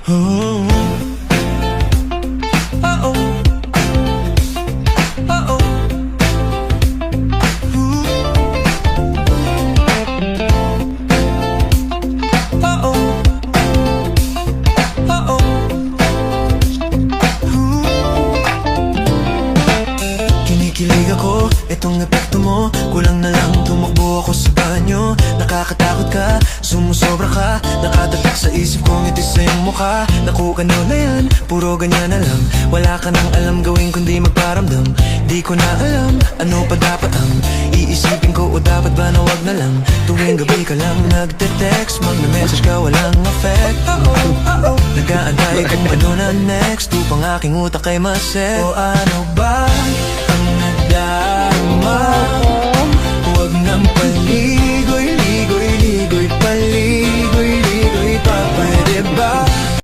Oh, oh, oh, oh, oh. Ooh. Oh, oh, oh, oh. Ooh. Kinikilig ako, itong epekto mo. Kulang na lang tumakbo ako sa banyo. Nakakatakot ka, sumusobra ka. Nakatatak sa isip kong itis sa iyong mukha. Naku ka na yan, puro ganyan na lang. Wala ka nang alam gawin kundi magparamdam. Di ko na alam, ano pa dapat ang iisipin ko o dapat ba na wag na lang. Tuwing gabi ka lang nagte-text, magme-message ka walang effect. Nag-aantay kung ano na next upang aking utak ay maset. O ano ba